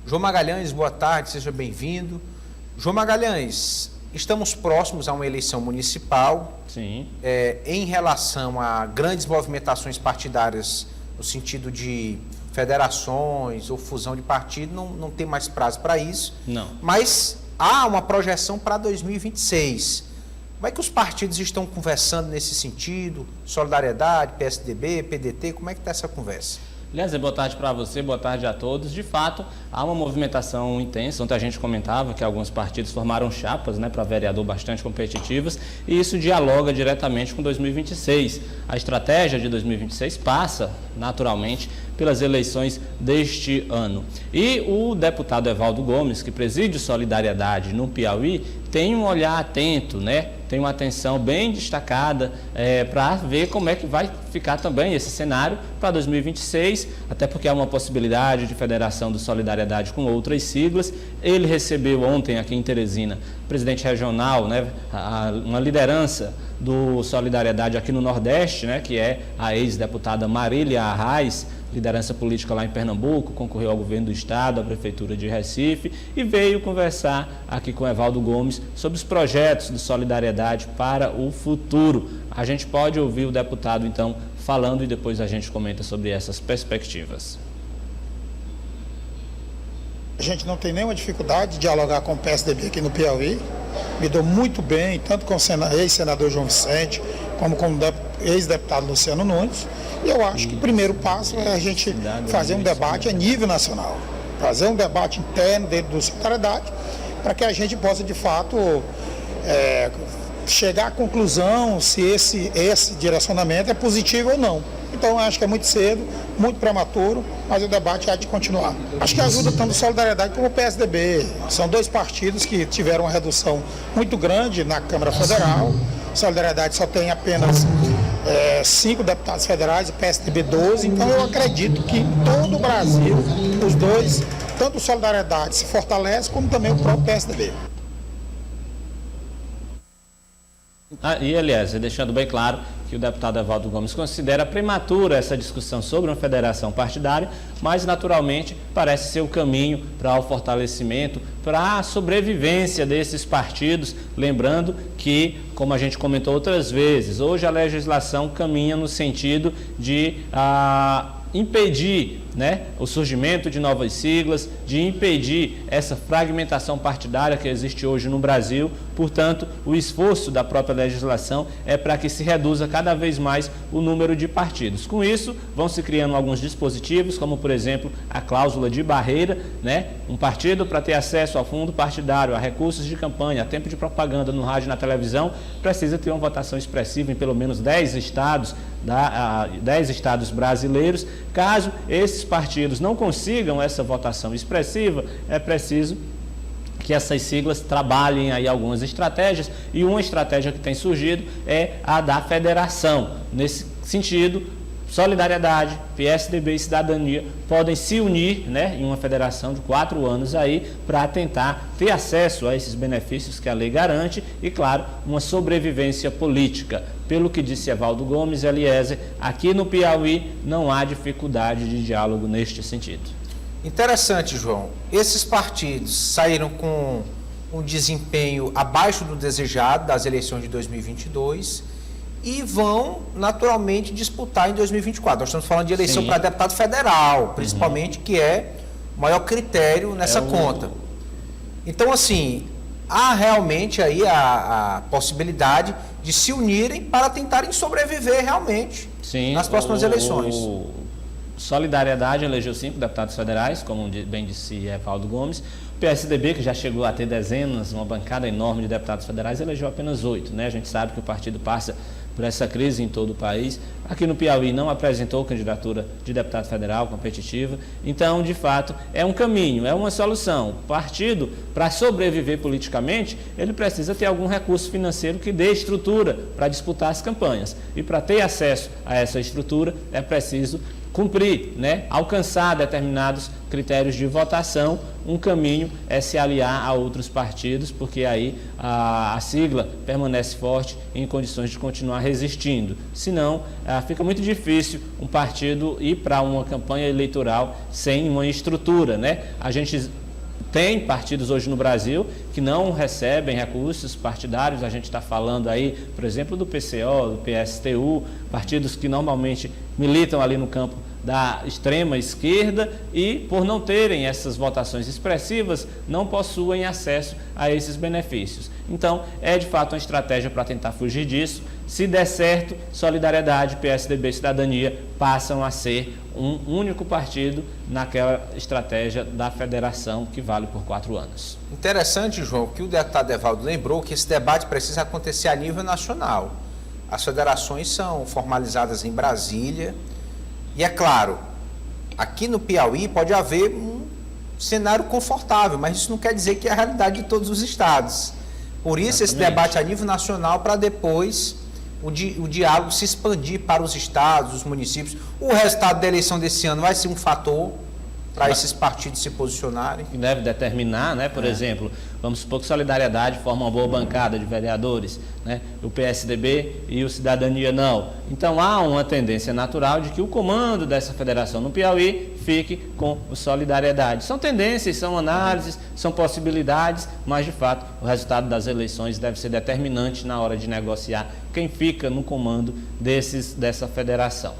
João Magalhães, boa tarde, seja bem-vindo. João Magalhães, estamos próximos a uma eleição municipal. Sim. Em relação a grandes movimentações partidárias, no sentido de federações ou fusão de partido, não tem mais prazo para isso. Não. Mas há uma projeção para 2026. Como é que os partidos estão conversando nesse sentido? Solidariedade, PSDB, PDT, como é que está essa conversa? Aliás, boa tarde para você, boa tarde a todos. De fato, há uma movimentação intensa. Ontem a gente comentava que alguns partidos formaram chapas, para vereador bastante competitivas, e isso dialoga diretamente com 2026. A estratégia de 2026 passa, naturalmente, pelas eleições deste ano. E o deputado Evaldo Gomes, que preside Solidariedade no Piauí, tem um olhar atento, tem uma atenção bem destacada para ver como é que vai ficar também esse cenário para 2026, até porque há uma possibilidade de federação do Solidariedade com outras siglas. Ele recebeu ontem aqui em Teresina, presidente regional, uma liderança do Solidariedade aqui no Nordeste, que é a ex-deputada Marília Arraes, liderança política lá em Pernambuco, concorreu ao governo do estado, à prefeitura de Recife, e veio conversar aqui com Evaldo Gomes sobre os projetos de solidariedade para o futuro. A gente pode ouvir o deputado, então, falando, e depois a gente comenta sobre essas perspectivas. A gente não tem nenhuma dificuldade de dialogar com o PSDB aqui no Piauí. Me dou muito bem, tanto com o ex-senador João Vicente, como com o ex-deputado Luciano Nunes. E eu acho que o primeiro passo é a gente fazer um debate a nível nacional, fazer um debate interno dentro do Solidariedade, para que a gente possa, de fato, chegar à conclusão se esse direcionamento é positivo ou não. Então, eu acho que é muito cedo, muito prematuro, mas o debate há de continuar. Acho que ajuda tanto a Solidariedade como o PSDB. São dois partidos que tiveram uma redução muito grande na Câmara Federal. A Solidariedade só tem apenas 5 deputados federais, o PSDB 12. Então, eu acredito que em todo o Brasil, os dois, tanto a Solidariedade se fortalece, como também o próprio PSDB. E, aliás, deixando bem claro que o deputado Evaldo Gomes considera prematura essa discussão sobre uma federação partidária, mas, naturalmente, parece ser o caminho para o fortalecimento, para a sobrevivência desses partidos. Lembrando que, como a gente comentou outras vezes, hoje a legislação caminha no sentido de impedir o surgimento de novas siglas, de impedir essa fragmentação partidária que existe hoje no Brasil. Portanto, o esforço da própria legislação é para que se reduza cada vez mais o número de partidos. Com isso, vão se criando alguns dispositivos, como, por exemplo, a cláusula de barreira, um partido, para ter acesso ao fundo partidário, a recursos de campanha, a tempo de propaganda no rádio e na televisão, precisa ter uma votação expressiva em pelo menos 10 estados, 10 estados brasileiros. Caso esses partidos não consigam essa votação expressiva, é preciso que essas siglas trabalhem aí algumas estratégias, e uma estratégia que tem surgido é a da federação. Nesse sentido, Solidariedade, PSDB e Cidadania podem se unir em uma federação de 4 anos aí para tentar ter acesso a esses benefícios que a lei garante e, claro, uma sobrevivência política. Pelo que disse Evaldo Gomes e Eliezer, aqui no Piauí não há dificuldade de diálogo neste sentido. Interessante, João. Esses partidos saíram com um desempenho abaixo do desejado das eleições de 2022 e vão, naturalmente, disputar em 2024. Nós estamos falando de eleição para deputado federal, principalmente, que é o maior critério nessa conta. Então, assim, há realmente aí a possibilidade de se unirem para tentarem sobreviver realmente nas próximas eleições. Solidariedade elegeu 5 deputados federais, como bem disse Evaldo Gomes. O PSDB, que já chegou a ter dezenas, uma bancada enorme de deputados federais, elegeu apenas 8. A gente sabe que o partido passa por essa crise em todo o país. Aqui no Piauí não apresentou candidatura de deputado federal competitiva. Então, de fato, é um caminho, é uma solução. O partido, para sobreviver politicamente, ele precisa ter algum recurso financeiro que dê estrutura para disputar as campanhas. E para ter acesso a essa estrutura, é preciso cumprir, né, alcançar determinados critérios de votação, um caminho é se aliar a outros partidos, porque aí a sigla permanece forte em condições de continuar resistindo. Senão, fica muito difícil um partido ir para uma campanha eleitoral sem uma estrutura, né? A gente tem partidos hoje no Brasil que não recebem recursos partidários, a gente está falando aí, por exemplo, do PCO, do PSTU, partidos que normalmente militam ali no campo da extrema esquerda e, por não terem essas votações expressivas, não possuem acesso a esses benefícios. Então, é de fato uma estratégia para tentar fugir disso. Se der certo, Solidariedade, PSDB e Cidadania passam a ser um único partido naquela estratégia da federação que vale por 4 anos. Interessante, João, que o deputado Evaldo lembrou que esse debate precisa acontecer a nível nacional. As federações são formalizadas em Brasília e, é claro, aqui no Piauí pode haver um cenário confortável, mas isso não quer dizer que é a realidade de todos os estados. Por isso, esse debate a nível nacional para depois o diálogo se expandir para os estados, os municípios. O resultado da eleição desse ano vai ser um fator para esses partidos se posicionarem. Que deve determinar, né? Por exemplo, vamos supor que Solidariedade forma uma boa bancada de vereadores, né? O PSDB e o Cidadania não. Então há uma tendência natural de que o comando dessa federação no Piauí fique com o Solidariedade. São tendências, são análises, são possibilidades, mas de fato o resultado das eleições deve ser determinante na hora de negociar quem fica no comando dessa federação.